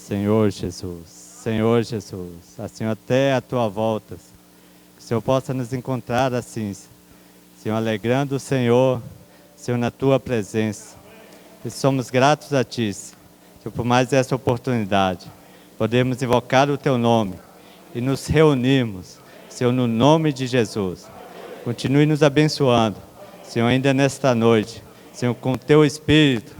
Senhor Jesus, Senhor Jesus, assim até a tua volta, que o Senhor possa nos encontrar assim, Senhor, alegrando o Senhor, Senhor, na tua presença. E somos gratos a ti, Senhor, por mais essa oportunidade. Podemos invocar o teu nome e nos reunirmos, Senhor, no nome de Jesus. Continue nos abençoando, Senhor, ainda nesta noite, Senhor, com o teu Espírito,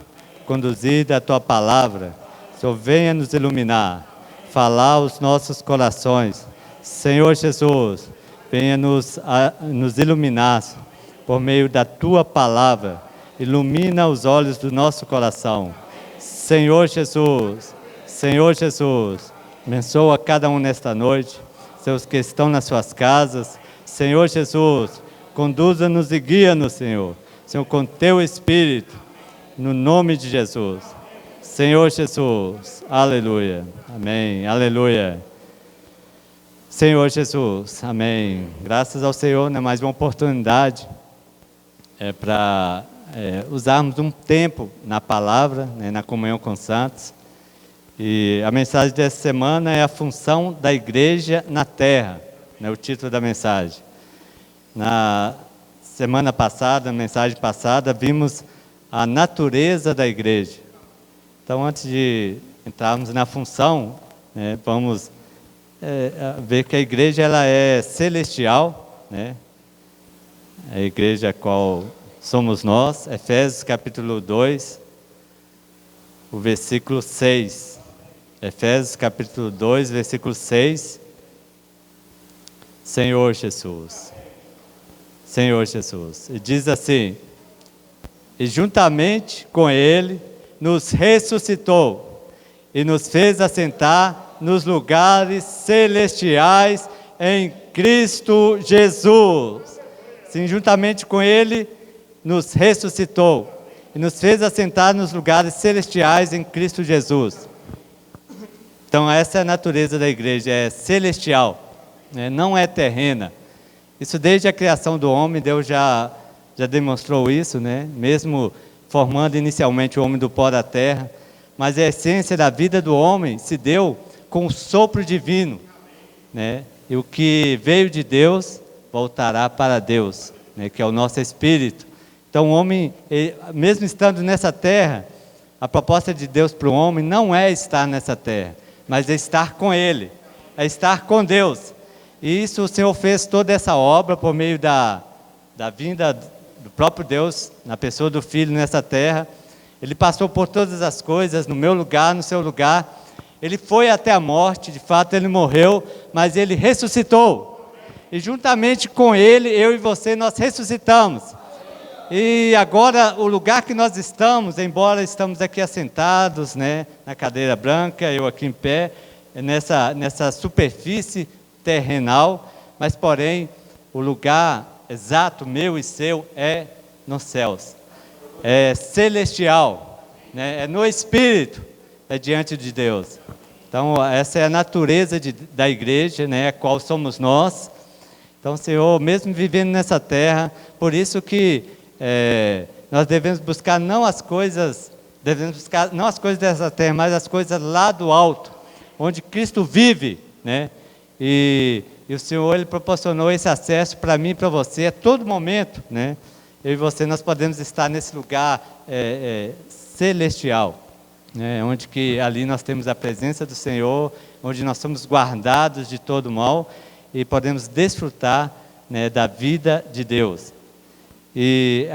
conduzir da tua palavra. Senhor, venha nos iluminar, falar aos nossos corações. Senhor Jesus, venha nos iluminar por meio da tua palavra. Ilumina os olhos do nosso coração. Senhor Jesus, abençoa cada um nesta noite, seus que estão nas suas casas. Senhor Jesus, conduza-nos e guia-nos, Senhor, com teu Espírito, no nome de Jesus. Senhor Jesus, aleluia, amém, aleluia. Senhor Jesus, amém. Graças ao Senhor, né, mais uma oportunidade para usarmos um tempo na palavra, né, na comunhão com os santos. E a mensagem dessa semana é a função da igreja na terra, né, o título da mensagem. Na semana passada, na mensagem passada, vimos a natureza da igreja. Então, antes de entrarmos na função, né, vamos ver que a igreja ela é celestial, né? A igreja a qual somos nós, Efésios capítulo 2, o versículo 6. Efésios capítulo 2, versículo 6. Senhor Jesus, e diz assim: e juntamente com ele nos ressuscitou e nos fez assentar nos lugares celestiais em Cristo Jesus. Sim, juntamente com ele nos ressuscitou e nos fez assentar nos lugares celestiais em Cristo Jesus. Então essa é a natureza da igreja, é celestial, né? Não é terrena. Isso desde a criação do homem, Deus já demonstrou isso, né? Mesmo formando inicialmente o homem do pó da terra, mas a essência da vida do homem se deu com o sopro divino, né? E o que veio de Deus voltará para Deus, né? Que é o nosso espírito. Então o homem, mesmo estando nessa terra, a proposta de Deus para o homem não é estar nessa terra, mas é estar com Ele, é estar com Deus. E isso o Senhor fez toda essa obra por meio da vinda do próprio Deus, na pessoa do Filho nessa terra. Ele passou por todas as coisas, no meu lugar, no seu lugar. Ele foi até a morte, de fato ele morreu, mas ele ressuscitou. E juntamente com ele, eu e você, nós ressuscitamos. E agora o lugar que nós estamos, embora estamos aqui assentados, né, na cadeira branca, eu aqui em pé, nessa superfície terrenal, mas porém o lugar exato, meu e seu, é nos céus, é celestial, né? É no Espírito, é diante de Deus. Então essa é a natureza da igreja, né, a qual somos nós. Então, Senhor, mesmo vivendo nessa terra, por isso que nós devemos buscar não as coisas dessa terra, mas as coisas lá do alto, onde Cristo vive, né? E o Senhor, Ele proporcionou esse acesso para mim e para você a todo momento, né? Eu e você, nós podemos estar nesse lugar celestial, né? Onde que ali nós temos a presença do Senhor, onde nós somos guardados de todo mal e podemos desfrutar, né, da vida de Deus. E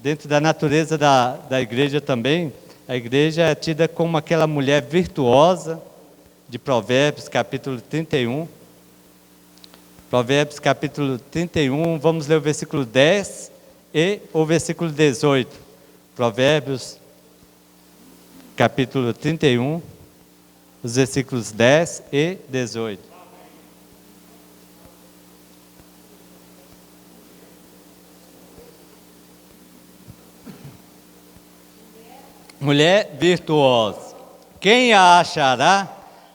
dentro da natureza da igreja também, a igreja é tida como aquela mulher virtuosa de Provérbios capítulo 31. Provérbios capítulo 31, vamos ler o versículo 10 e o versículo 18. Provérbios capítulo 31, os versículos 10 e 18. Mulher virtuosa, quem a achará?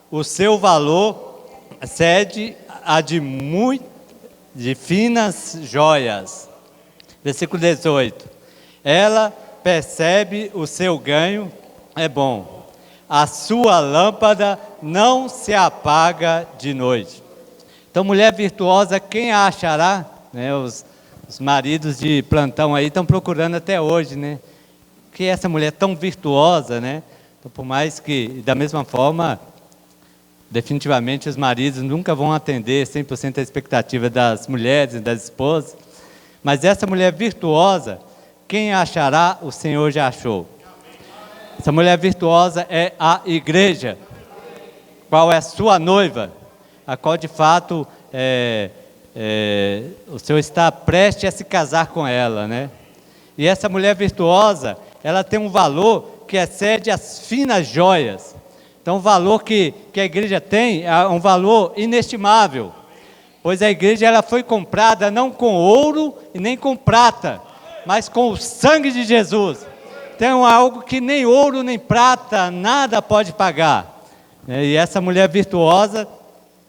O seu valor excede a de finas joias. Versículo 18. Ela percebe o seu ganho é bom. a sua lâmpada não se apaga de noite. Então, mulher virtuosa, quem a achará? Né, os maridos de plantão aí estão procurando até hoje, né? Que essa mulher tão virtuosa, né? Então, por mais que, da mesma forma, definitivamente os maridos nunca vão atender 100% a expectativa das mulheres e das esposas, mas essa mulher virtuosa, quem a achará, o Senhor já achou. Essa mulher virtuosa é a igreja, qual é a sua noiva, a qual de fato o Senhor está prestes a se casar com ela, né? E essa mulher virtuosa, ela tem um valor que excede as finas joias. Então o valor que a igreja tem é um valor inestimável, pois a igreja ela foi comprada não com ouro e nem com prata, mas com o sangue de Jesus. Então é algo que nem ouro nem prata, nada pode pagar. E essa mulher virtuosa,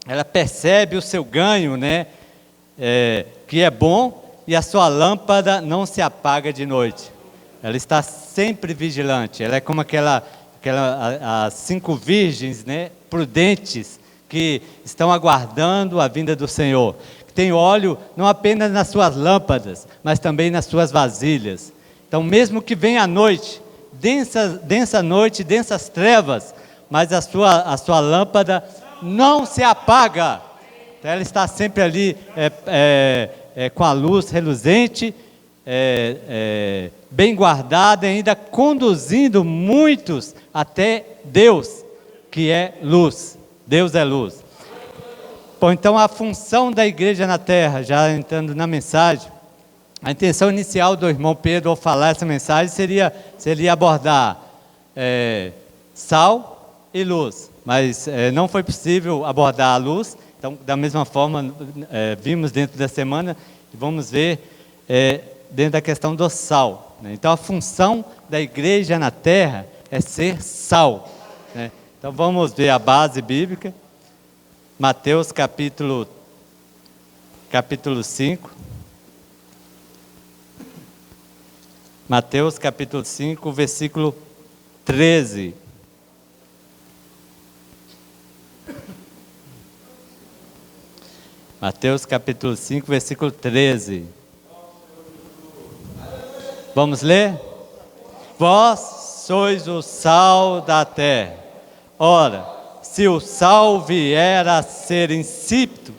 ela percebe o seu ganho, né? Que é bom, e a sua lâmpada não se apaga de noite. Ela está sempre vigilante. Ela é como as 5 virgens, né, prudentes, que estão aguardando a vinda do Senhor. Que tem óleo não apenas nas suas lâmpadas, mas também nas suas vasilhas. Então, mesmo que venha a noite, densa noite, densas trevas, mas a sua lâmpada não se apaga. Então, ela está sempre ali com a luz reluzente, bem guardada, ainda conduzindo muitos até Deus, que é luz. Deus é luz. Bom, então a função da igreja na terra, já entrando na mensagem, a intenção inicial do irmão Pedro ao falar essa mensagem seria abordar sal e luz, mas não foi possível abordar a luz. Então, da mesma forma, vimos dentro da semana e vamos ver dentro da questão do sal, né? Então, a função da igreja na terra é ser sal, né? Então, vamos ver a base bíblica. Mateus capítulo 5. Mateus capítulo 5, versículo 13. Mateus capítulo 5, versículo 13. Vamos ler? Vós sois o sal da terra. Ora, se o sal vier a ser insípido,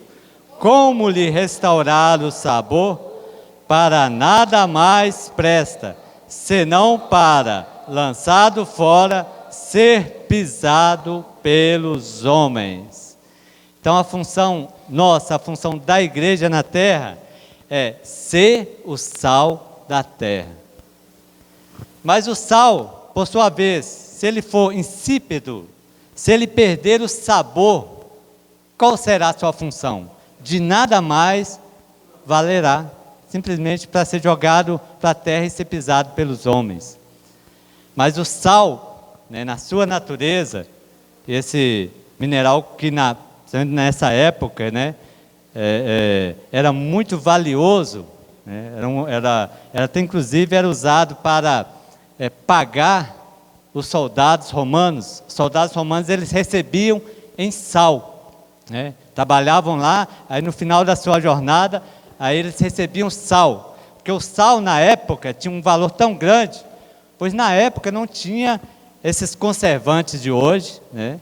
como lhe restaurar o sabor? Para nada mais presta, senão para, lançado fora, ser pisado pelos homens. Então a função nossa, a função da igreja na terra, é ser o sal da terra. Mas o sal, por sua vez, se ele for insípido, se ele perder o sabor, qual será a sua função? De nada mais valerá, simplesmente para ser jogado para a terra e ser pisado pelos homens. Mas o sal, né, na sua natureza, esse mineral que nessa época, né, era muito valioso, né, inclusive era usado para pagar os soldados romanos. Os soldados romanos, eles recebiam em sal, né? Trabalhavam lá, aí no final da sua jornada, aí eles recebiam sal, porque o sal na época tinha um valor tão grande, pois na época não tinha esses conservantes de hoje, né?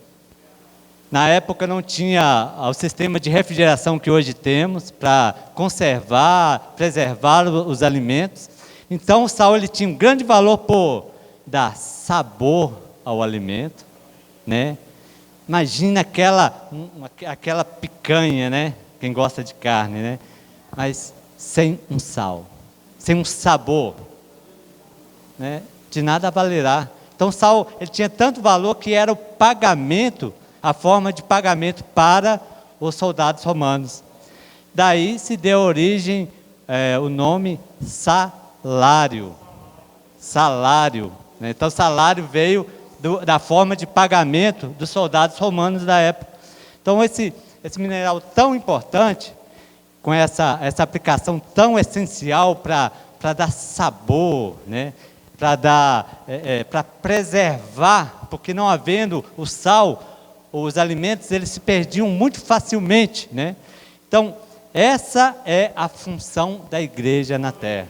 Na época não tinha o sistema de refrigeração que hoje temos para conservar, preservar os alimentos. Então o sal ele tinha um grande valor por dar sabor ao alimento, né? Imagina aquela picanha, né? Quem gosta de carne, né? Mas sem um sal, sem um sabor, né? De nada valerá. Então o sal ele tinha tanto valor que era o pagamento, a forma de pagamento para os soldados romanos. Daí se deu origem o nome salário. Salário, né? Então salário veio da forma de pagamento dos soldados romanos da época. Então esse mineral tão importante, com essa aplicação tão essencial para dar sabor, né? Para preservar, porque não havendo o sal, os alimentos eles se perdiam muito facilmente, né? Então, essa é a função da igreja na terra.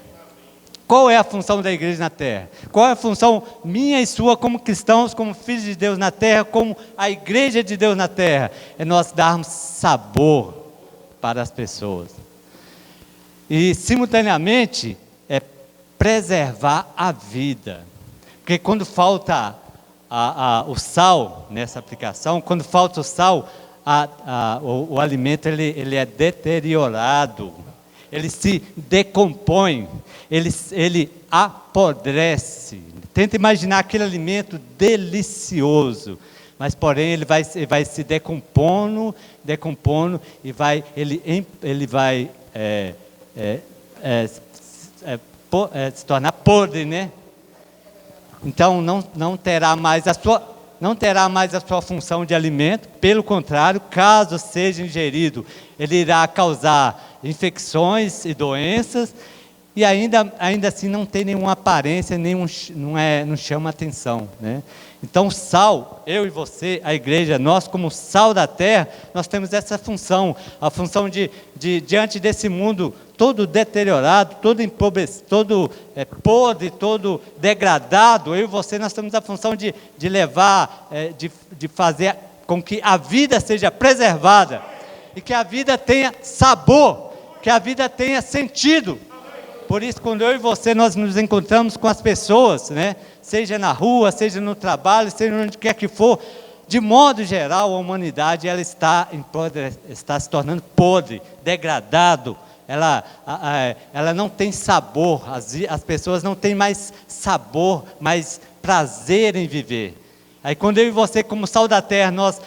Qual é a função da igreja na terra? Qual é a função minha e sua como cristãos, como filhos de Deus na terra, como a igreja de Deus na terra? É nós darmos sabor para as pessoas. E, simultaneamente, é preservar a vida. Porque quando falta o sal nessa aplicação, quando falta o sal, o alimento ele é deteriorado, ele se decompõe, ele apodrece. Tenta imaginar aquele alimento delicioso, mas porém ele vai se decompondo e ele vai se tornar podre, né? Então não terá mais a sua função de alimento. Pelo contrário, caso seja ingerido, ele irá causar infecções e doenças, e ainda assim não tem nenhuma aparência, não chama atenção, né? Então o sal, eu e você, a igreja, nós como sal da terra, nós temos essa função, a função de diante desse mundo todo deteriorado, todo empobrecido, todo podre, todo degradado, eu e você, nós temos a função de levar, de fazer com que a vida seja preservada, e que a vida tenha sabor, que a vida tenha sentido. Por isso, quando eu e você, nós nos encontramos com as pessoas, né? Seja na rua, seja no trabalho, seja onde quer que for, de modo geral, a humanidade ela está se tornando podre, degradado, ela não tem sabor, as pessoas não têm mais sabor, mais prazer em viver. Aí quando eu e você, como sal da terra, nós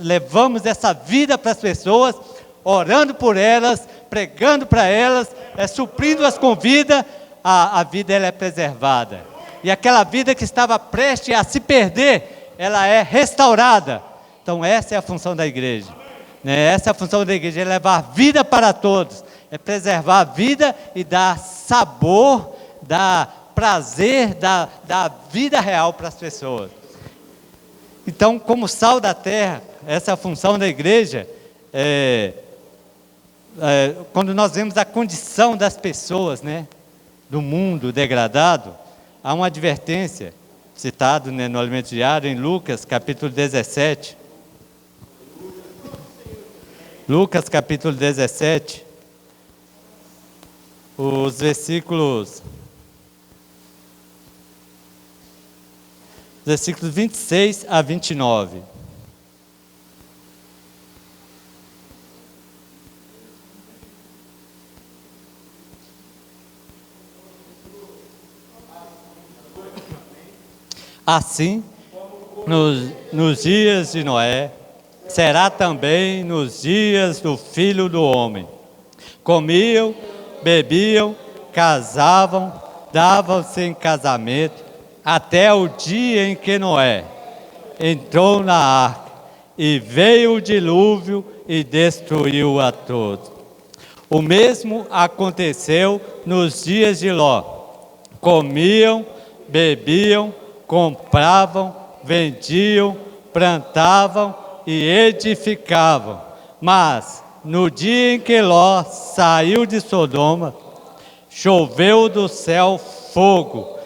levamos essa vida para as pessoas, orando por elas, pregando para elas, suprindo-as com vida, a vida ela é preservada. E aquela vida que estava prestes a se perder, ela é restaurada. Então essa é a função da igreja, né? Essa é a função da igreja, é levar vida para todos, é preservar a vida e dar sabor, dar prazer, dar vida real para as pessoas. Então, como sal da terra, essa é a função da igreja. Quando nós vemos a condição das pessoas, né, do mundo degradado, há uma advertência, citado, né, no Alimento Diário, em Lucas, capítulo 17. Lucas, capítulo 17, os versículos 26 a 29. Assim, nos dias de Noé, será também nos dias do Filho do Homem. Comiam, bebiam, casavam, davam-se em casamento, até o dia em que Noé entrou na arca, e veio o dilúvio e destruiu a todos. O mesmo aconteceu nos dias de Ló. Comiam, bebiam, compravam, vendiam, plantavam e edificavam. Mas no dia em que Ló saiu de Sodoma, choveu do céu fogo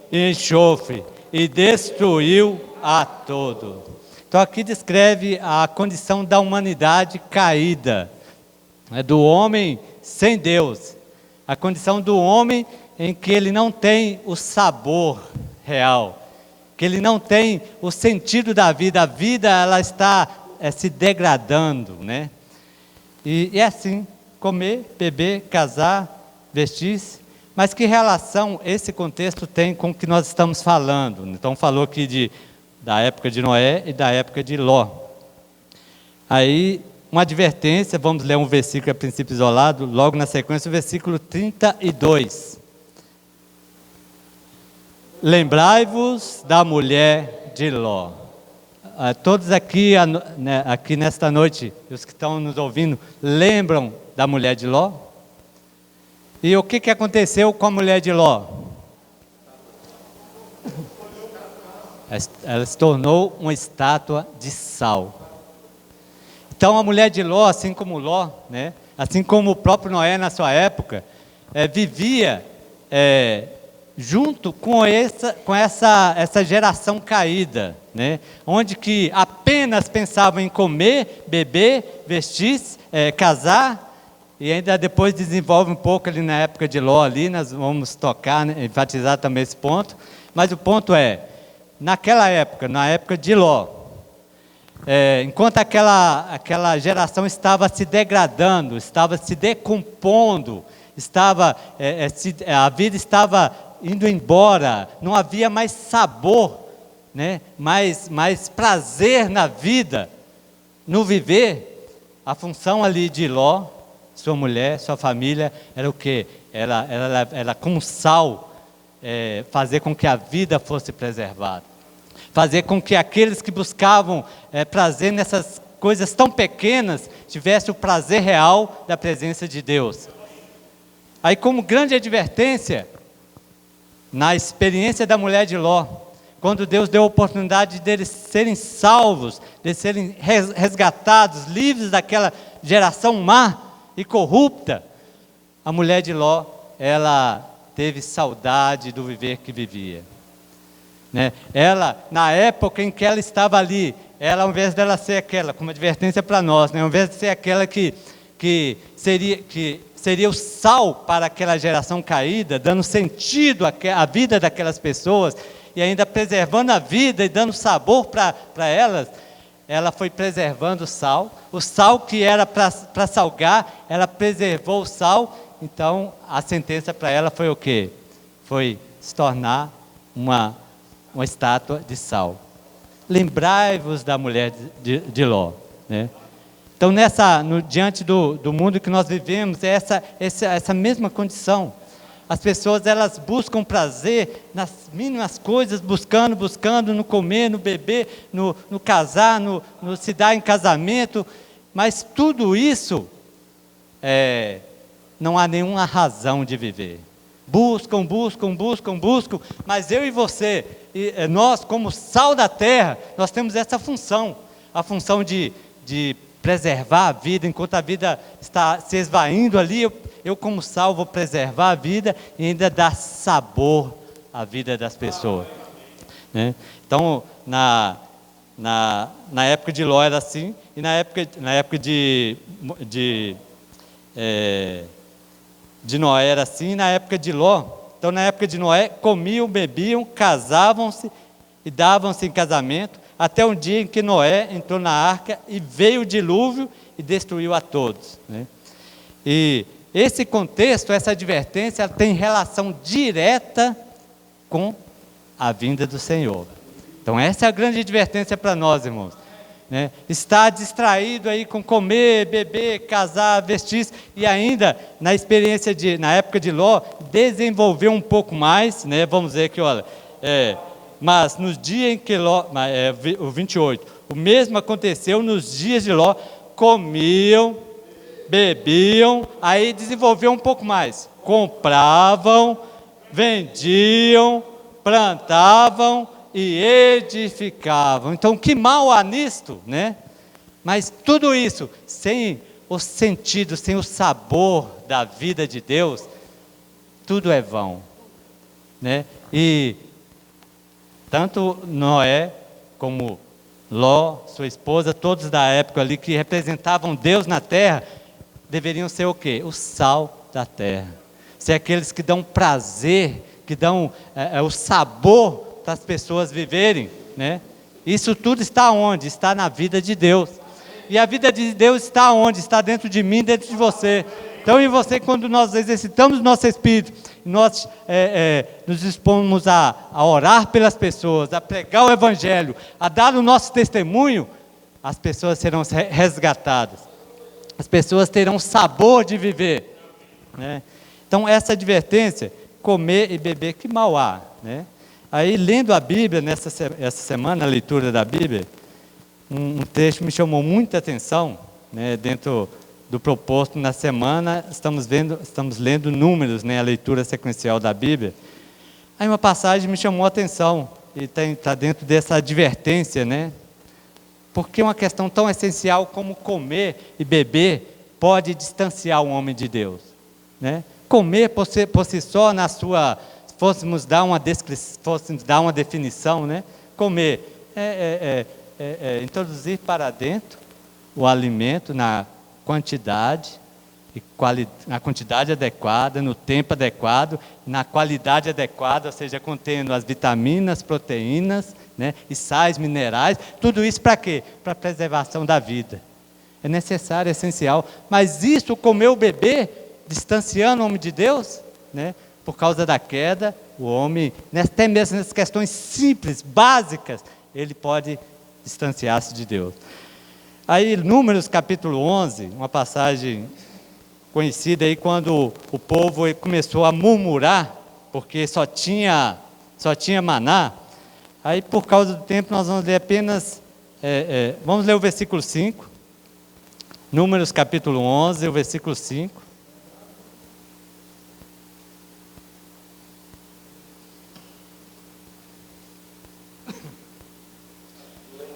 e enxofre e destruiu a todos. Então aqui descreve a condição da humanidade caída, do homem sem Deus, a condição do homem em que ele não tem o sabor real, que ele não tem o sentido da vida, a vida ela está se degradando, né? E é assim, comer, beber, casar, vestir-se. Mas que relação esse contexto tem com o que nós estamos falando? Então falou aqui da época de Noé e da época de Ló. Aí, uma advertência, vamos ler um versículo a princípio isolado, logo na sequência, o versículo 32. Lembrai-vos da mulher de Ló. Todos aqui nesta noite, os que estão nos ouvindo, lembram da mulher de Ló? E o que aconteceu com a mulher de Ló? ela se tornou uma estátua de sal. Então a mulher de Ló, assim como Ló, né, assim como o próprio Noé na sua época, vivia junto com essa geração caída, né, onde que apenas pensavam em comer, beber, vestir, casar, e ainda depois desenvolve um pouco ali na época de Ló, ali nós vamos tocar, né, enfatizar também esse ponto, mas o ponto naquela época, na época de Ló, enquanto aquela geração estava se degradando, estava se decompondo, a vida estava indo embora, não havia mais sabor, né? mais prazer na vida, no viver, a função ali de Ló, sua mulher, sua família, era o quê? Era como sal, fazer com que a vida fosse preservada. Fazer com que aqueles que buscavam prazer nessas coisas tão pequenas, tivessem o prazer real da presença de Deus. Aí, como grande advertência, na experiência da mulher de Ló, quando Deus deu a oportunidade deles serem salvos, de serem resgatados, livres daquela geração má e corrupta, a mulher de Ló, ela teve saudade do viver que vivia. Né? Ela, na época em que ela estava ali, ela, ao invés dela ser aquela, como advertência para nós, né? Ao invés de ser aquela que seria o sal para aquela geração caída, dando sentido à vida daquelas pessoas, e ainda preservando a vida e dando sabor para elas, ela foi preservando o sal que era para salgar, ela preservou o sal. Então a sentença para ela foi o quê? Foi se tornar uma estátua de sal. Lembrai-vos da mulher de Ló, né? Então diante do mundo que nós vivemos, é essa mesma condição. As pessoas, elas buscam prazer nas mínimas coisas, buscando no comer, no beber, no casar, no se dar em casamento, mas tudo isso, não há nenhuma razão de viver. Buscam, mas eu e você, nós como sal da terra, nós temos essa função, a função de preservar a vida, enquanto a vida está se esvaindo ali, eu como sal vou preservar a vida e ainda dar sabor à vida das pessoas. Né? Então, na época de Ló era assim, e na época de Noé era assim, e na época de Ló. Então, na época de Noé, comiam, bebiam, casavam-se e davam-se em casamento, até um dia em que Noé entrou na arca e veio o dilúvio e destruiu a todos. Né? E esse contexto, essa advertência, ela tem relação direta com a vinda do Senhor. Então essa é a grande advertência para nós, irmãos. Né? Estar distraído aí com comer, beber, casar, vestir, e ainda na experiência na época de Ló, desenvolver um pouco mais, né? Vamos ver aqui, olha, mas nos dias em que Ló, o 28, o mesmo aconteceu nos dias de Ló, comiam, bebiam, aí desenvolveu um pouco mais, compravam, vendiam, plantavam e edificavam. Então que mal há nisto, né? Mas tudo isso, sem o sentido, sem o sabor da vida de Deus, tudo é vão, né? E tanto Noé como Ló, sua esposa, todos da época ali que representavam Deus na terra, deveriam ser o quê? O sal da terra. Ser aqueles que dão prazer, que dão o sabor para as pessoas viverem, né? Isso tudo está onde? Está na vida de Deus. E a vida de Deus está onde? Está dentro de mim, dentro de você. Então, em você, quando nós exercitamos nosso espírito, nós nos dispomos a orar pelas pessoas, a pregar o Evangelho, a dar o nosso testemunho, as pessoas serão resgatadas. As pessoas terão sabor de viver. Né? Então, essa advertência, comer e beber, que mal há. Né? Aí, lendo a Bíblia, essa semana, a leitura da Bíblia, um texto me chamou muita atenção, né, dentro do proposto na semana, estamos lendo Números, né, a leitura sequencial da Bíblia. Aí uma passagem me chamou a atenção, e está dentro dessa advertência, né? Porque uma questão tão essencial como comer e beber pode distanciar o homem de Deus, né? Comer por si só, fôssemos dar uma definição, né? Comer introduzir para dentro o alimento na quantidade adequada, no tempo adequado, na qualidade adequada, ou seja, contendo as vitaminas, proteínas, né, e sais minerais, tudo isso para quê? Para a preservação da vida. É necessário, é essencial, mas isso, comer ou beber, distanciando o homem de Deus, né, por causa da queda, o homem, até mesmo nessas questões simples, básicas, ele pode distanciar-se de Deus. Aí, Números capítulo 11, uma passagem conhecida aí, quando o povo começou a murmurar, porque só tinha maná. Aí, por causa do tempo, nós vamos ler apenas, vamos ler o versículo 5, Números capítulo 11, o versículo 5.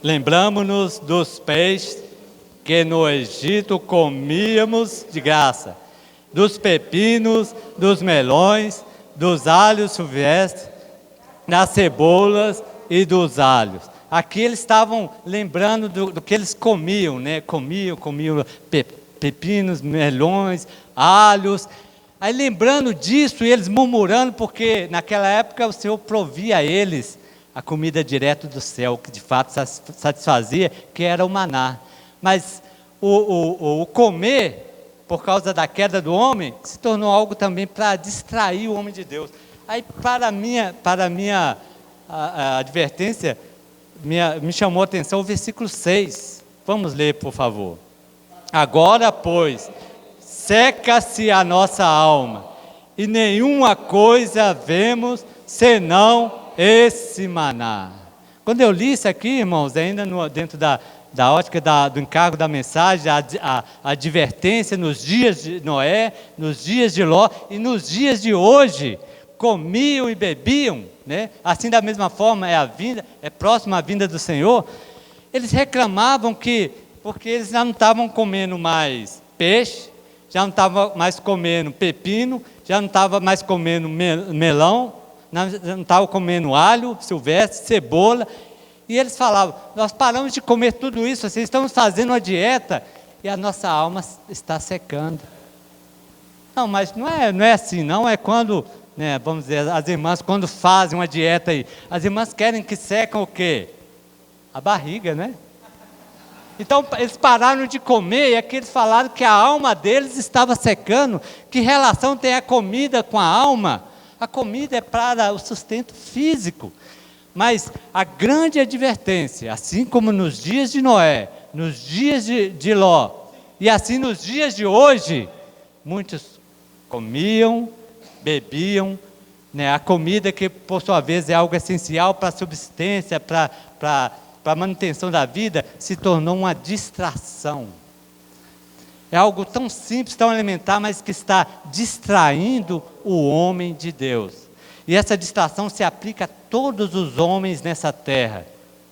Lembramos-nos dos peixes que no Egito comíamos de graça, dos pepinos, dos melões, dos alhos silvestres, das cebolas e dos alhos. Aqui eles estavam lembrando do que eles comiam, né? Comiam pepinos, melões, alhos. Aí lembrando disso, e eles murmurando, porque naquela época o Senhor provia a eles a comida direto do céu, que de fato satisfazia, que era o maná. Mas o comer, por causa da queda do homem, se tornou algo também para distrair o homem de Deus. Aí, para a minha advertência, me chamou a atenção o versículo 6. Vamos ler, por favor. Agora, pois, seca-se a nossa alma, e nenhuma coisa vemos, senão esse maná. Quando eu li isso aqui, irmãos, ainda dentro da ótica do encargo da mensagem, a advertência nos dias de Noé, nos dias de Ló e nos dias de hoje, comiam e bebiam, né? Assim, da mesma forma, é próxima a vinda do Senhor. Eles reclamavam porque eles já não estavam comendo mais peixe, já não estavam mais comendo pepino, já não estavam mais comendo melão, não estavam comendo alho silvestre, cebola. E eles falavam: nós paramos de comer tudo isso, vocês estão fazendo uma dieta e a nossa alma está secando. Não, mas não é assim, não. É quando, né, vamos dizer, as irmãs, quando fazem uma dieta aí, as irmãs querem que secam o quê? A barriga, né? Então, eles pararam de comer, e aqui eles falaram que a alma deles estava secando. Que relação tem a comida com a alma? A comida é para o sustento físico. Mas a grande advertência, assim como nos dias de Noé, nos dias de Ló, e assim nos dias de hoje, muitos comiam, bebiam, né, a comida que por sua vez é algo essencial para a subsistência, para a manutenção da vida, se tornou uma distração. É algo tão simples, tão elementar, mas que está distraindo o homem de Deus. E essa distração se aplica a todos os homens nessa terra,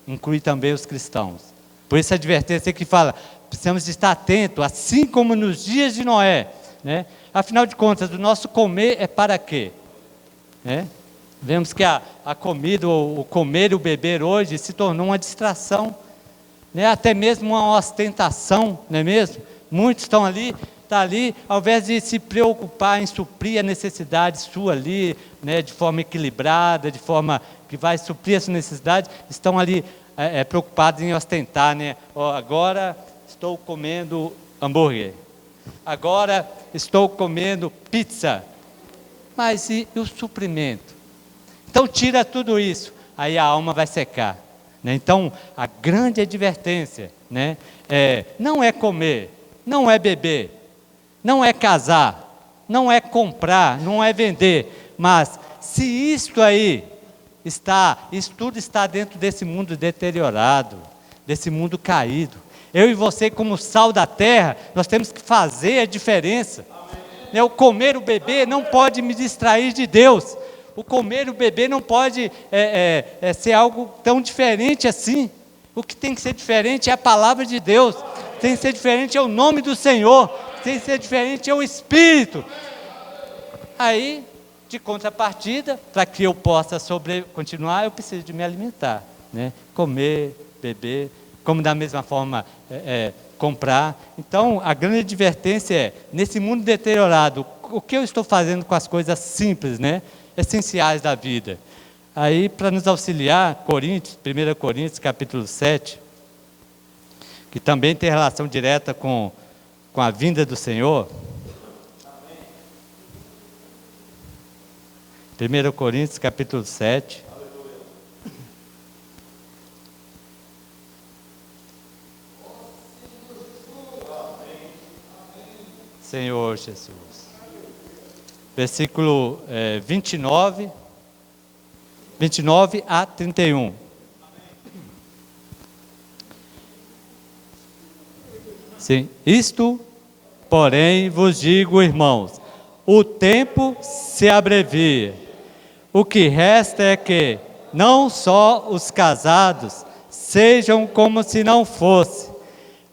inclui também os cristãos. Por isso a advertência que fala, precisamos estar atentos, assim como nos dias de Noé, né? Afinal de contas, o nosso comer é para quê? Né? Vemos que a comida, o comer e o beber hoje se tornou uma distração, né? Até mesmo uma ostentação, não é mesmo? Muitos estão ali, ao invés de se preocupar em suprir a necessidade sua ali, né, de forma equilibrada, de forma que vai suprir essa necessidade, estão ali preocupados em ostentar, né? Agora estou comendo hambúrguer, agora estou comendo pizza, mas e o suprimento? Então tira tudo isso, aí a alma vai secar, né? Então a grande advertência, né, não é comer, não é beber, não é casar, não é comprar, não é vender, mas se isso tudo está dentro desse mundo deteriorado, desse mundo caído, eu e você como sal da terra, nós temos que fazer a diferença. O comer, o beber não pode me distrair de Deus. o comer e o beber não pode ser algo tão diferente assim. O que tem que ser diferente é a palavra de Deus, tem que ser diferente é o nome do Senhor, tem que ser diferente é o Espírito. Aí, de contrapartida, para que eu possa continuar, eu preciso de me alimentar, né? Comer, beber, como da mesma forma comprar. Então, a grande advertência é, nesse mundo deteriorado, o que eu estou fazendo com as coisas simples, né? Essenciais da vida. Aí, para nos auxiliar, 1 Coríntios capítulo 7, que também tem relação direta com a vinda do Senhor. 1 Coríntios capítulo 7. Senhor Jesus. Versículo 29 a 31. Sim. Isto, porém, vos digo, irmãos, o tempo se abrevia. O que resta é que não só os casados sejam como se não fosse,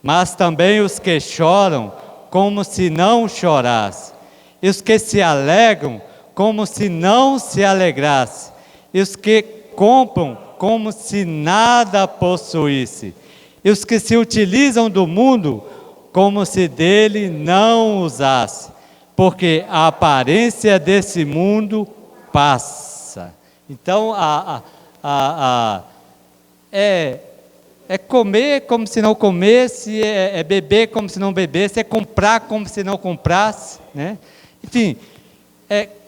mas também os que choram como se não chorasse, e os que se alegram como se não se alegrasse, e os que compram como se nada possuísse, e os que se utilizam do mundo como se dele não usasse, porque a aparência desse mundo passa. Então, é comer como se não comesse, é beber como se não bebesse, é comprar como se não comprasse, né? Enfim,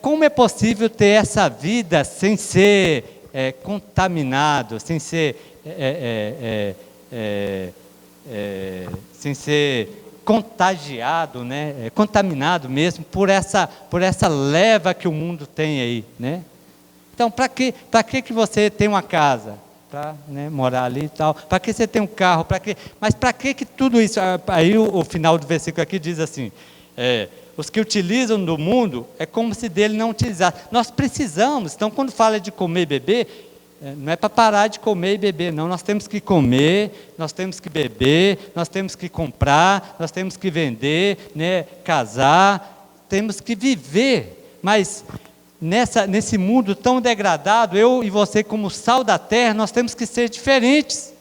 como é possível ter essa vida sem ser contaminado, sem ser contagiado, né? Contaminado mesmo por essa leva que o mundo tem aí, né? Então, para que você tem uma casa? Para, né, morar ali e tal. Para que você tem um carro? Mas para que tudo isso? Aí o final do versículo aqui diz assim, os que utilizam do mundo, é como se dele não utilizasse. Nós precisamos, então quando fala de comer e beber, não é para parar de comer e beber, não. Nós temos que comer, nós temos que beber, nós temos que comprar, nós temos que vender, né, casar, temos que viver, mas nesse mundo tão degradado, eu e você como sal da terra, nós temos que ser diferentes.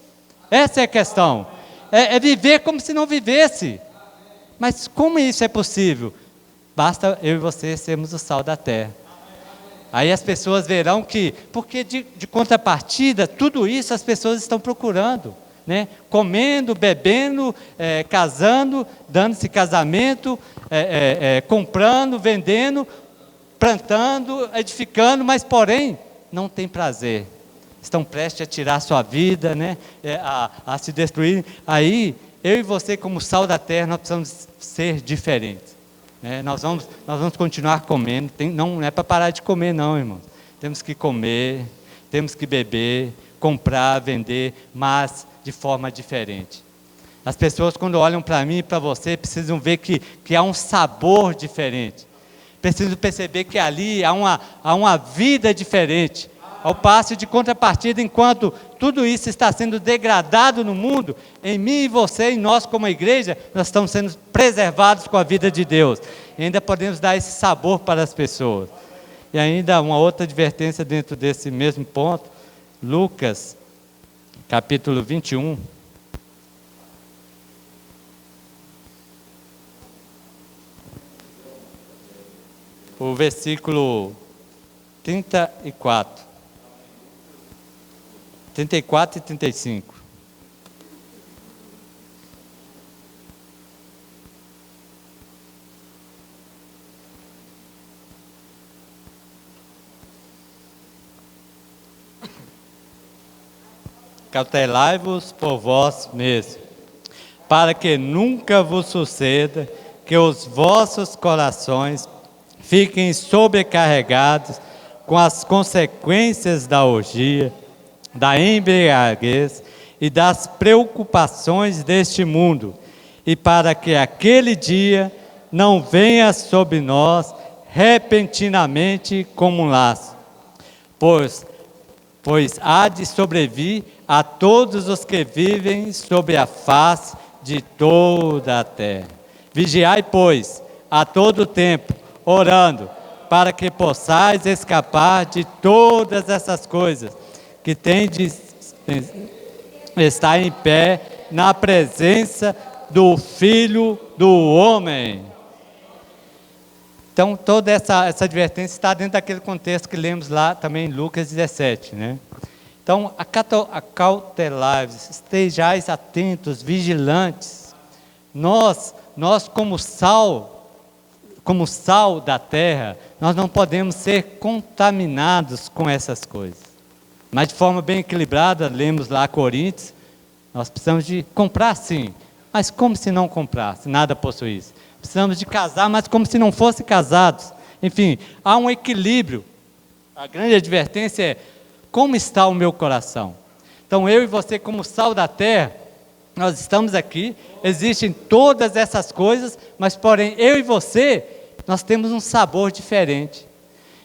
Essa é a questão. É viver como se não vivesse. Mas como isso é possível? Basta eu e você sermos o sal da terra. Aí as pessoas verão que, porque de contrapartida, tudo isso as pessoas estão procurando, né? Comendo, bebendo, casando, dando-se casamento, comprando, vendendo, plantando, edificando, mas porém não tem prazer, estão prestes a tirar a sua vida, né? A se destruir. Aí eu e você como sal da terra, nós precisamos ser diferentes, né? Nós vamos continuar comendo, não é para parar de comer não, irmãos, temos que comer, temos que beber, comprar, vender, mas de forma diferente. As pessoas quando olham para mim e para você, precisam ver que há um sabor diferente. Preciso perceber que ali há uma vida diferente. Ao passo de contrapartida, enquanto tudo isso está sendo degradado no mundo, em mim e você, em nós como igreja, nós estamos sendo preservados com a vida de Deus. E ainda podemos dar esse sabor para as pessoas. E ainda uma outra advertência dentro desse mesmo ponto, Lucas, capítulo 21. O versículo 34 e 35. Cautelai-vos por vós mesmos, para que nunca vos suceda que os vossos corações fiquem sobrecarregados com as consequências da orgia, da embriaguez e das preocupações deste mundo, e para que aquele dia não venha sobre nós repentinamente como um laço, pois há de sobrevir a todos os que vivem sobre a face de toda a terra. Vigiai, pois, a todo tempo, orando, para que possais escapar de todas essas coisas, que tendes estar em pé na presença do Filho do Homem. Então, toda essa advertência está dentro daquele contexto que lemos lá também em Lucas 17, né? Então, acautelai-vos, estejais atentos, vigilantes. Nós como sal da terra, nós não podemos ser contaminados com essas coisas. Mas de forma bem equilibrada, lemos lá Coríntios, nós precisamos de comprar sim, mas como se não comprasse, nada possuísse. Precisamos de casar, mas como se não fossem casados. Enfim, há um equilíbrio. A grande advertência é, como está o meu coração? Então eu e você como sal da terra, nós estamos aqui, existem todas essas coisas, mas porém eu e você, nós temos um sabor diferente.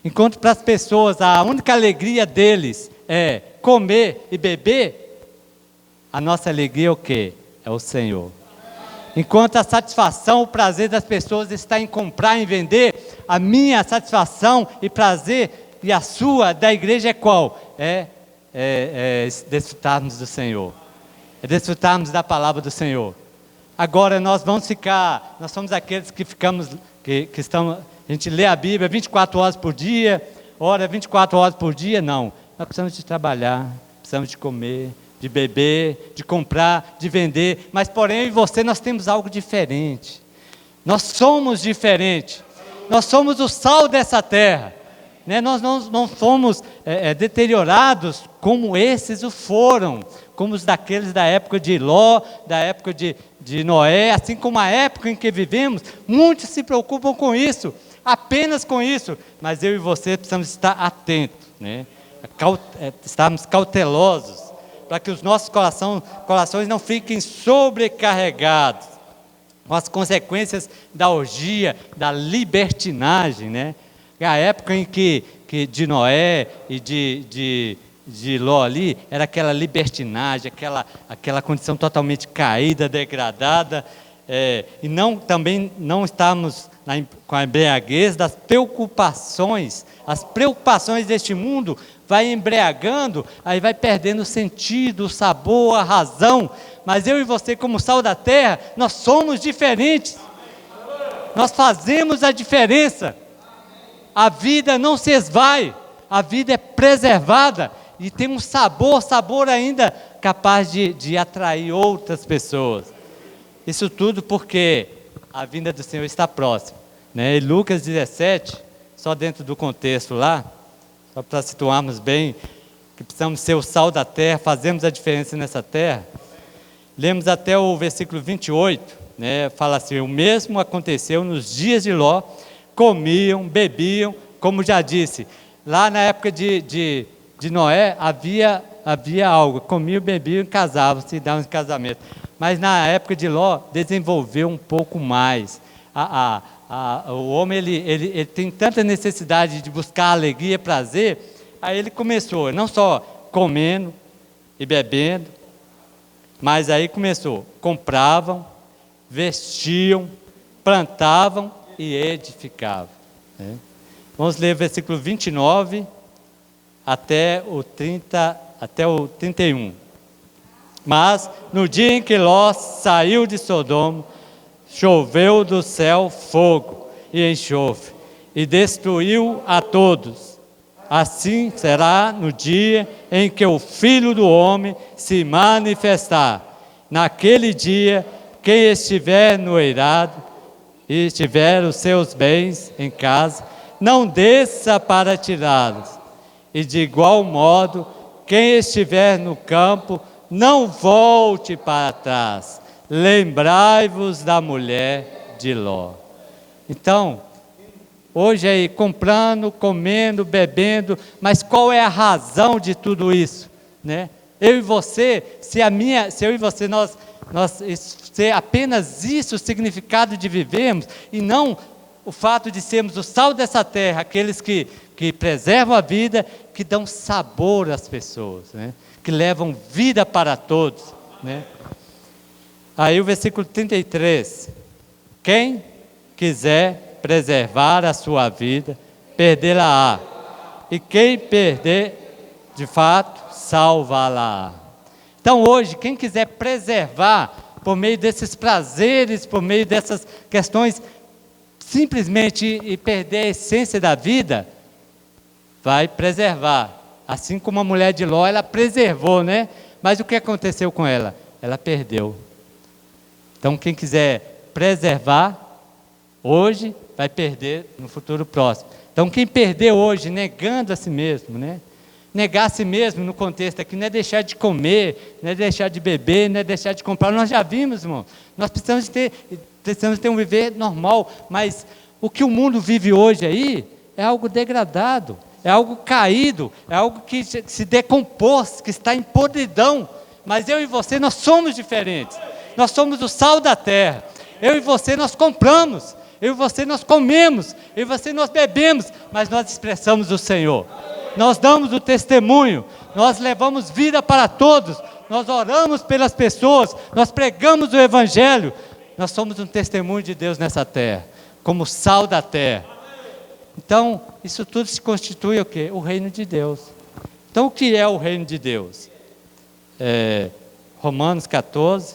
Enquanto para as pessoas a única alegria deles é comer e beber, a nossa alegria é o quê? É o Senhor. Enquanto a satisfação, o prazer das pessoas está em comprar e vender, a minha satisfação e prazer e a sua da igreja é qual? É desfrutarmos do Senhor. É desfrutarmos da palavra do Senhor. Agora nós somos aqueles que ficamos, que estamos, a gente lê a Bíblia 24 horas por dia, ora 24 horas por dia, não. Nós precisamos de trabalhar, precisamos de comer, de beber, de comprar, de vender, mas porém eu e você nós temos algo diferente. Nós somos diferentes. Nós somos o sal dessa terra. Né? Nós não fomos deteriorados como esses o foram, como os daqueles da época de Ló, da época de Noé, assim como a época em que vivemos. Muitos se preocupam com isso, apenas com isso, mas eu e você precisamos estar atentos, né? Estarmos cautelosos, para que os nossos corações não fiquem sobrecarregados com as consequências da orgia, da libertinagem, né? A época em que de Noé e de Ló ali, era aquela libertinagem, aquela condição totalmente caída, degradada, e também não estamos com a embriaguez das preocupações. As preocupações deste mundo vai embriagando, aí vai perdendo o sentido, o sabor, a razão. Mas eu e você, como sal da terra, nós somos diferentes. Nós fazemos a diferença. A vida não se esvai, a vida é preservada e tem um sabor ainda capaz de atrair outras pessoas. Isso tudo porque a vinda do Senhor está próxima, né? E Lucas 17, só dentro do contexto lá, só para situarmos bem, que precisamos ser o sal da terra, fazemos a diferença nessa terra. Lemos até o versículo 28, né? Fala assim: o mesmo aconteceu nos dias de Ló, comiam, bebiam, como já disse, lá na época de Noé havia algo, comiam, bebiam, casavam-se e davam em casamento. Mas na época de Ló, desenvolveu um pouco mais. O homem ele tem tanta necessidade de buscar alegria, prazer, aí ele começou, não só comendo e bebendo, mas aí começou, compravam, vestiam, plantavam e edificavam. Né? Vamos ler o versículo 29 até o 31. Mas no dia em que Ló saiu de Sodoma, choveu do céu fogo e enxofre, e destruiu a todos. Assim será no dia em que o Filho do Homem se manifestar. Naquele dia, quem estiver no eirado e tiver os seus bens em casa, não desça para tirá-los. E de igual modo, quem estiver no campo, não volte para trás. Lembrai-vos da mulher de Ló. Então, hoje aí, comprando, comendo, bebendo, mas qual é a razão de tudo isso? Né? Eu e você, se eu e você, ser apenas isso o significado de vivermos, e não o fato de sermos o sal dessa terra, aqueles que que preservam a vida, que dão sabor às pessoas, né? Que levam vida para todos, né? Aí o versículo 33, quem quiser preservar a sua vida, perdê-la-á, e quem perder, de fato, salvá-la-á. Então hoje, quem quiser preservar, por meio desses prazeres, por meio dessas questões, simplesmente e perder a essência da vida, vai preservar. Assim como a mulher de Ló, ela preservou, né? Mas o que aconteceu com ela? Ela perdeu. Então quem quiser preservar, hoje, vai perder no futuro próximo. Então quem perder hoje, negando a si mesmo, né? Negar a si mesmo no contexto aqui, não é deixar de comer, não é deixar de beber, não é deixar de comprar. Nós já vimos, irmão. Nós precisamos ter um viver normal, mas o que o mundo vive hoje aí é algo degradado, é algo caído, é algo que se decompôs, que está em podridão. Mas eu e você, nós somos diferentes. Nós somos o sal da terra. Eu e você, nós compramos. Eu e você, nós comemos. Eu e você, nós bebemos. Mas nós expressamos o Senhor. Nós damos o testemunho, nós levamos vida para todos, nós oramos pelas pessoas, nós pregamos o Evangelho, nós somos um testemunho de Deus nessa terra, como sal da terra. Então, isso tudo se constitui o quê? O reino de Deus. Então, o que é o reino de Deus? Romanos 14.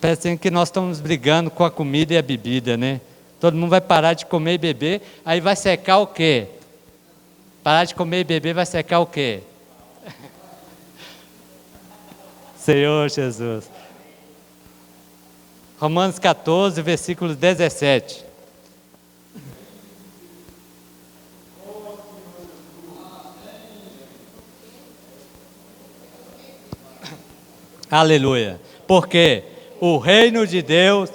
Parece que nós estamos brigando com a comida e a bebida, né? Todo mundo vai parar de comer e beber, aí vai secar o quê? Parar de comer e beber vai secar o quê? Senhor Jesus. Romanos 14, versículo 17. Aleluia. Porque o reino de Deus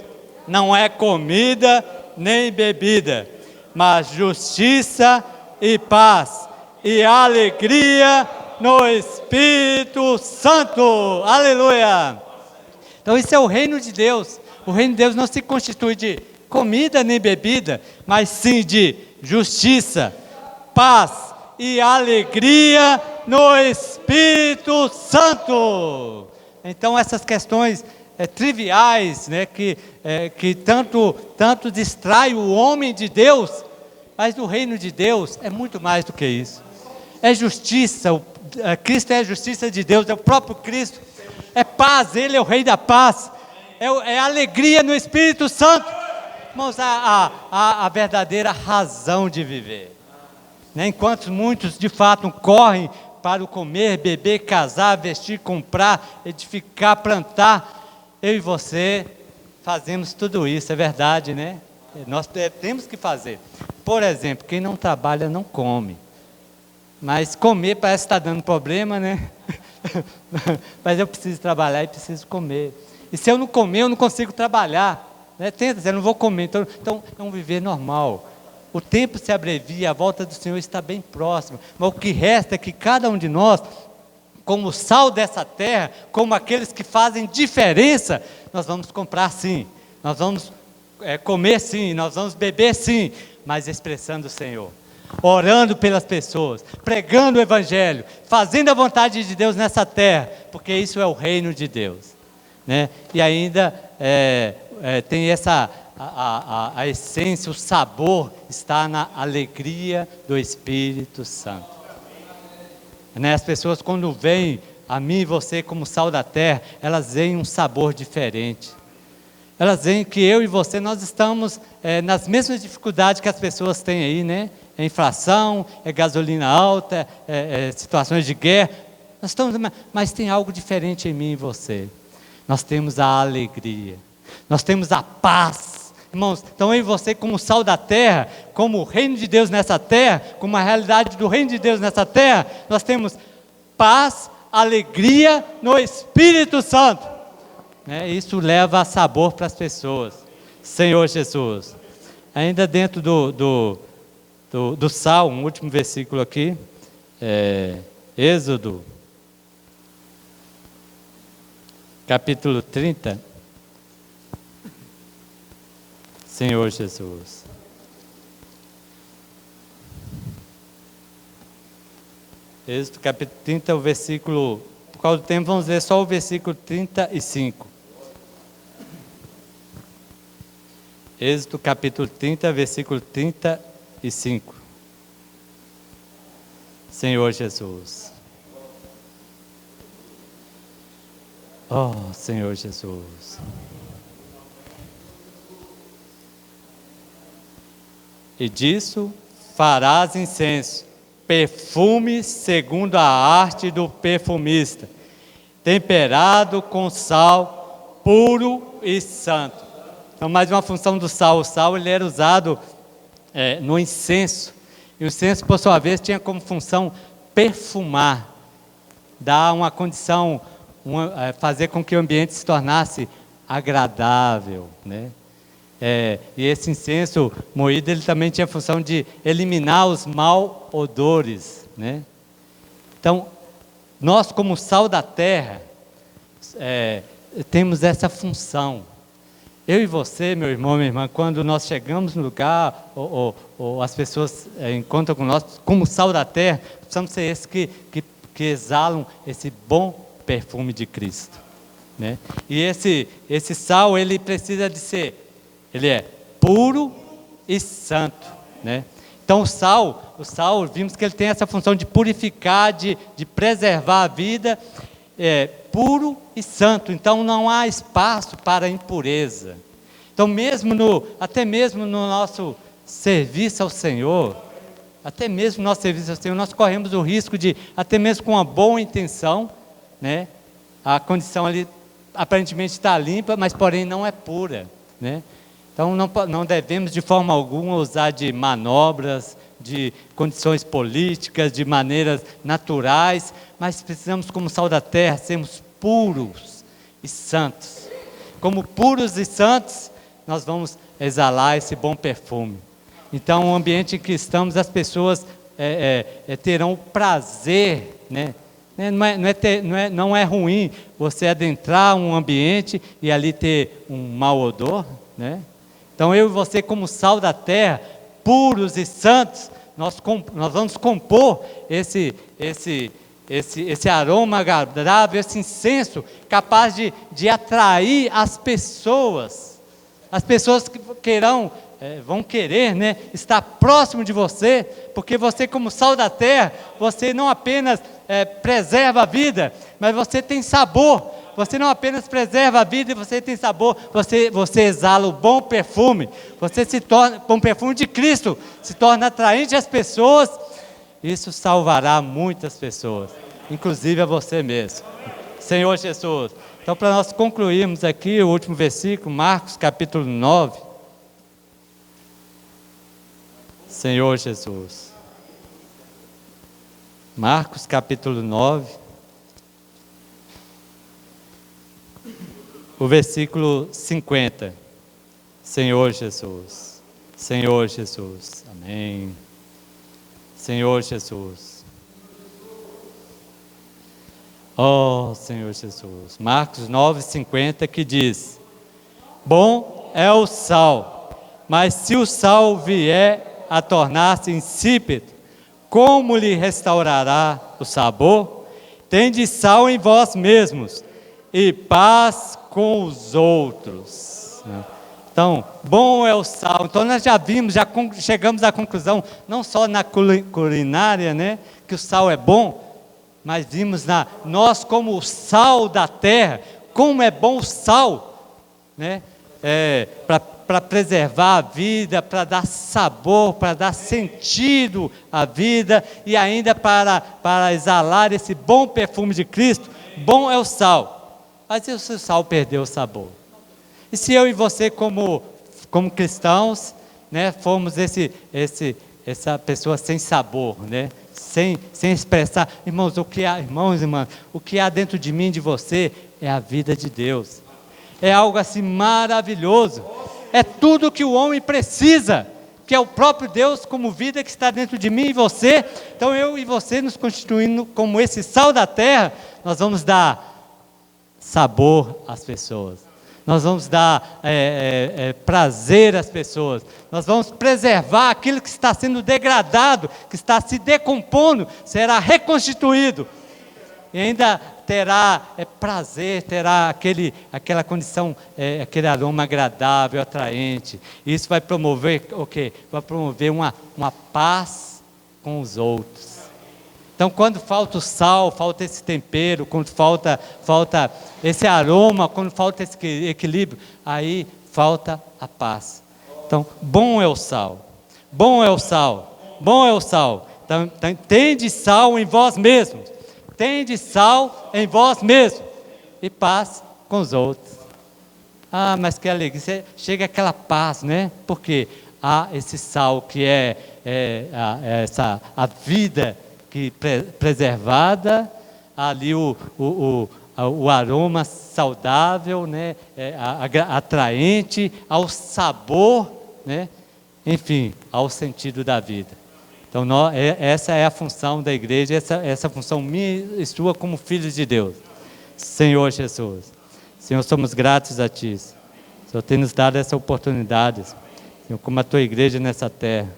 não é comida nem bebida, mas justiça e paz e alegria no Espírito Santo. Aleluia! Então isso é o reino de Deus. O reino de Deus não se constitui de comida nem bebida, mas sim de justiça, paz e alegria no Espírito Santo. Então essas questões triviais, né, que tanto distrai o homem de Deus, mas o reino de Deus é muito mais do que isso. É justiça, Cristo é a justiça de Deus, é o próprio Cristo. É paz, Ele é o Rei da paz. É alegria no Espírito Santo. Irmãos, a verdadeira razão de viver. Né? Enquanto muitos de fato correm para o comer, beber, casar, vestir, comprar, edificar, plantar, eu e você fazemos tudo isso, é verdade, né? Nós temos que fazer. Por exemplo, quem não trabalha não come. Mas comer parece que está dando problema, né? Mas eu preciso trabalhar e preciso comer. E se eu não comer, eu não consigo trabalhar. Né? Eu não vou comer. Então é um viver normal. O tempo se abrevia, a volta do Senhor está bem próxima. Mas o que resta é que cada um de nós, como sal dessa terra, como aqueles que fazem diferença, nós vamos comprar sim, nós vamos comer sim, nós vamos beber sim, mas expressando o Senhor, orando pelas pessoas, pregando o Evangelho, fazendo a vontade de Deus nessa terra, porque isso é o reino de Deus, né? E ainda tem essa, a essência, o sabor está na alegria do Espírito Santo. Né? As pessoas quando veem a mim e você como sal da terra, elas veem um sabor diferente. Elas veem que eu e você, nós estamos nas mesmas dificuldades que as pessoas têm aí, né? É inflação, é gasolina alta, situações de guerra. Nós estamos, mas tem algo diferente em mim e você. Nós temos a alegria, nós temos a paz. Irmãos, então eu e você como sal da terra, como o reino de Deus nessa terra, como a realidade do reino de Deus nessa terra, nós temos paz, alegria no Espírito Santo. Né? Isso leva sabor para as pessoas. Senhor Jesus. Ainda dentro do Salmo, um último versículo aqui, Êxodo, capítulo 30. Senhor Jesus. Êxodo capítulo 30, o versículo... Por causa do tempo, vamos ler só o versículo 35. Êxodo capítulo 30, versículo 35. Senhor Jesus. Oh, Senhor Jesus. E disso farás incenso, perfume segundo a arte do perfumista, temperado com sal, puro e santo. Então, mais uma função do sal. O sal ele era usado no incenso. E o incenso, por sua vez, tinha como função perfumar, dar uma condição, fazer com que o ambiente se tornasse agradável, né? E esse incenso moído, ele também tinha a função de eliminar os mal odores, né? Então, nós como sal da terra, temos essa função. Eu e você, meu irmão, minha irmã, quando nós chegamos no lugar, ou as pessoas encontram com nós, como sal da terra, precisamos ser esses que exalam esse bom perfume de Cristo, né? E esse sal, ele precisa de ser, ele é puro e santo, né? Então o sal, vimos que ele tem essa função de purificar, de preservar a vida, puro e santo. Então não há espaço para impureza. Então até mesmo no nosso serviço ao Senhor, nós corremos o risco de, até mesmo com uma boa intenção, né, a condição ali aparentemente está limpa, mas porém não é pura, né? Então não devemos de forma alguma usar de manobras, de condições políticas, de maneiras naturais, mas precisamos, como sal da terra, sermos puros e santos. Como puros e santos, nós vamos exalar esse bom perfume. Então, o ambiente em que estamos, as pessoas terão o prazer, né? Não é ruim você adentrar um ambiente e ali ter um mau odor, né? Então eu e você, como sal da terra, puros e santos, nós vamos compor esse aroma agradável, esse incenso capaz de atrair as pessoas que vão querer, né, estar próximo de você, porque você, como sal da terra, você não apenas preserva a vida, mas você tem sabor. Você não apenas preserva a vida e você tem sabor, você exala o bom perfume, você se torna, com o perfume de Cristo, se torna atraente às pessoas. Isso salvará muitas pessoas, inclusive a você mesmo. Senhor Jesus. Então, para nós concluirmos aqui o último versículo, Marcos capítulo 9. Senhor Jesus. Marcos capítulo 9. O versículo 50. Senhor Jesus. Senhor Jesus. Amém. Senhor Jesus. Oh, Senhor Jesus. Marcos 9, 50, que diz: bom é o sal, mas se o sal vier a tornar-se insípido, como lhe restaurará o sabor? Tende sal em vós mesmos, e paz com os outros. Então, bom é o sal. Então nós já chegamos à conclusão, não só na culinária, né, que o sal é bom, mas vimos nós como o sal da terra, como é bom o sal, né, para preservar a vida, para dar sabor, para dar sentido à vida, e ainda para exalar esse bom perfume de Cristo. Bom é o sal. Mas e se o sal perdeu o sabor? E se eu e você, como cristãos, né, fomos essa pessoa sem sabor, né, sem expressar, irmãos, irmãs, o que há dentro de mim, de você, é a vida de Deus. É algo assim maravilhoso. É tudo que o homem precisa, que é o próprio Deus como vida que está dentro de mim e você. Então eu e você, nos constituindo como esse sal da terra, nós vamos dar sabor às pessoas. nós vamos dar prazer às pessoas, nós vamos preservar aquilo que está sendo degradado, que está se decompondo, será reconstituído, e ainda terá prazer, terá aquela condição, aquele aroma agradável, atraente. Isso vai promover o quê? Vai promover uma paz com os outros. Então, quando falta o sal, falta esse tempero, quando falta esse aroma, quando falta esse equilíbrio, aí falta a paz. Então, bom é o sal, bom é o sal, bom é o sal. Então, tende sal em vós mesmos, tende sal em vós mesmos, e paz com os outros. Ah, mas que alegria, chega aquela paz, né? Porque há esse sal que a vida preservada, ali o aroma saudável, né? Atraente, ao sabor, né? Enfim, ao sentido da vida. Então, essa é a função da igreja, essa função minha e sua como filhos de Deus. Senhor Jesus, Senhor, somos gratos a Ti. Senhor, tem nos dado essa oportunidade, Senhor, como a Tua igreja nessa terra,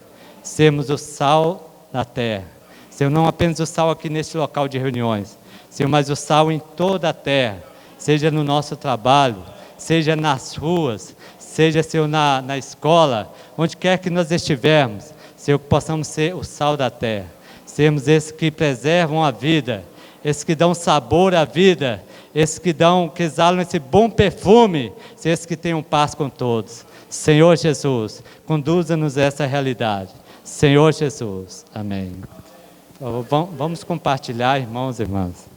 sermos o sal da terra. Senhor, não apenas o sal aqui neste local de reuniões, Senhor, mas o sal em toda a terra, seja no nosso trabalho, seja nas ruas, seja, Senhor, na escola, onde quer que nós estivermos, Senhor, que possamos ser o sal da terra, sermos esses que preservam a vida, esses que dão sabor à vida, esses que exalam esse bom perfume, esses que tenham paz com todos. Senhor Jesus, conduza-nos a essa realidade. Senhor Jesus, amém. Vamos compartilhar, irmãos e irmãs.